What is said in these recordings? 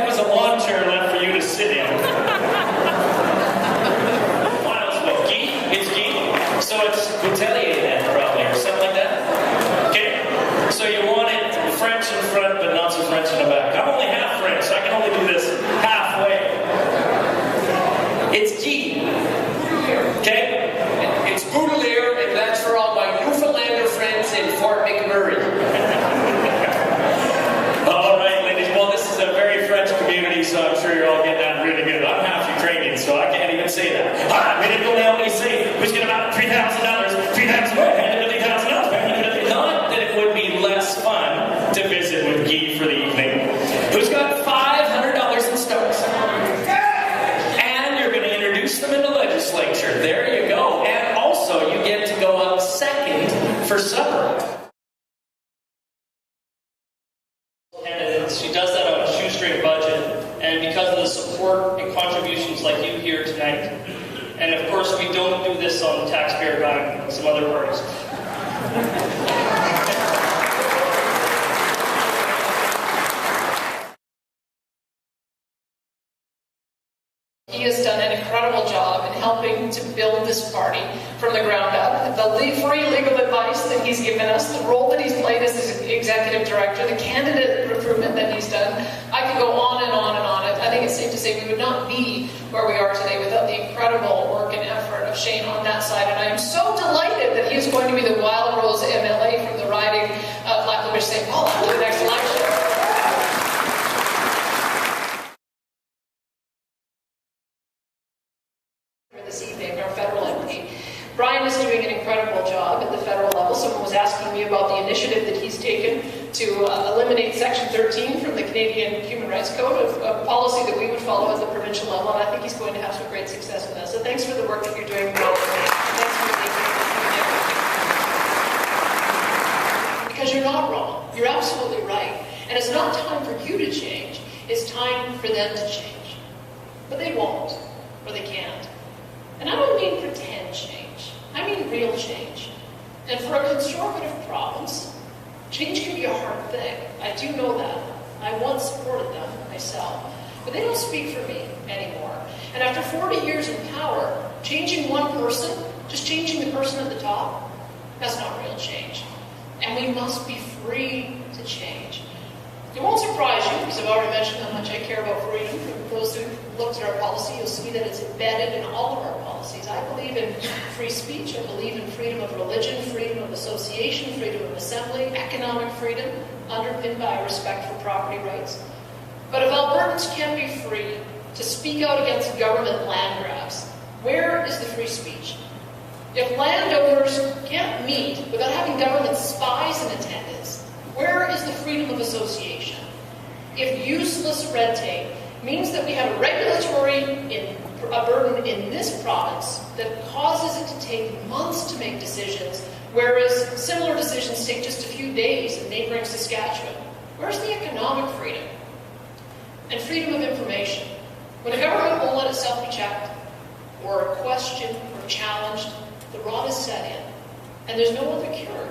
was a lawn chair left for you to sit in. What else? What, Guy? It's Guy? So it's Boutilier then, probably, or something like that? Okay? So you want it French in front, but not so French in the back. I'm only half French, so I can only do this halfway. It's Guy. Okay? It's Boutilier, and that's for all my Newfoundlander friends in Fort McMurray. All right, ladies. Well, this is a very French community, so I'm sure you're all getting that really good. I'm half Ukrainian, so I can't even say that. We didn't go down and say, who's going to about $3,000? $3,000 what? $3,000. Not that it would be less fun to visit with Guy for the evening. Who's got $500 in stocks? And you're going to introduce them in the legislature. There you go. And also, you get to go up second for supper. She does that on a shoestring budget, and because of the support and contributions like you here tonight. And of course, we don't do this on the taxpayer dime like some other parties. He has done an incredible job in helping to build this party from the ground up. The free legal advice that he's given us, the role that he's played as executive director, the candidate recruitment that he's done. I could go on and on and on. I think it's safe to say we would not be where we are today without the incredible work and effort of Shayne on that side. And I am so delighted that he is going to be the Wildrose MLA from the riding of Lac-La-Biche St. Paul for the next election. This evening, our federal MP. Brian is doing an incredible job at the federal level. Someone was asking me about the initiative that he's taken to eliminate Section 13 from the Canadian Human Rights Code, a policy that we would follow at the provincial level, and I think he's going to have some great success with that. So thanks for the work that you're doing. Thanks for taking this evening. Because you're not wrong. You're absolutely right. And it's not time for you to change. It's time for them to change. But they won't, or they can't. And I don't mean pretend change. I mean real change. And for a conservative province, change can be a hard thing. I do know that. I once supported them myself. But they don't speak for me anymore. And after 40 years in power, changing one person, just changing the person at the top, that's not real change. And we must be free to change. It won't surprise you, because I've already mentioned how much I care about freedom. For those who looked at our policy, you'll see that it's embedded in all of our policies. I believe in free speech. I believe in freedom of religion, freedom of association, freedom of assembly, economic freedom, underpinned by respect for property rights. But if Albertans can't be free to speak out against government land grabs, where is the free speech? If landowners can't meet without having government spies in attendance, where is the freedom of association? If useless red tape means that we have a regulatory burden in this province that causes it to take months to make decisions, whereas similar decisions take just a few days in neighboring Saskatchewan, where's the economic freedom? And freedom of information. When a government won't let itself be checked, or questioned, or challenged, the rot is set in. And there's no other cure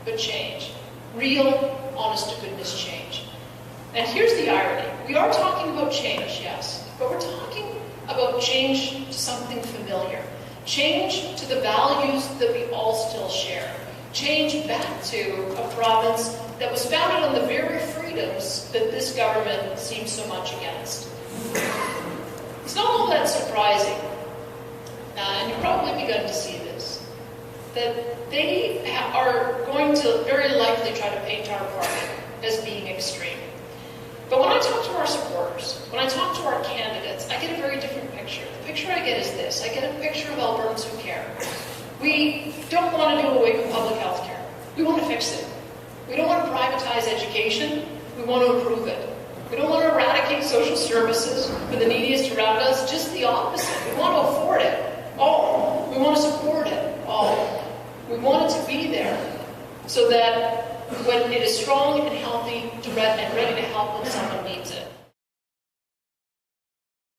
but change. Real, honest-to-goodness change. And here's the irony. We are talking about change, yes, but we're talking about change to something familiar. Change to the values that we all still share. Change back to a province that was founded on the very freedoms that this government seems so much against. It's not all that surprising, and you've probably begun to see this, that they are going to very likely try to paint our party as being extreme. But when I talk to our supporters, when I talk to our candidates, I get a very different picture. The picture I get is this. I get a picture of Albertans who care. We don't want to do away with public health care. We want to fix it. We don't want to privatize education. We want to improve it. We don't want to eradicate social services for the neediest around us. Just the opposite. We want to afford it all. We want to support it all. We want it to be there so that when it is strong and healthy and ready to help when someone needs it.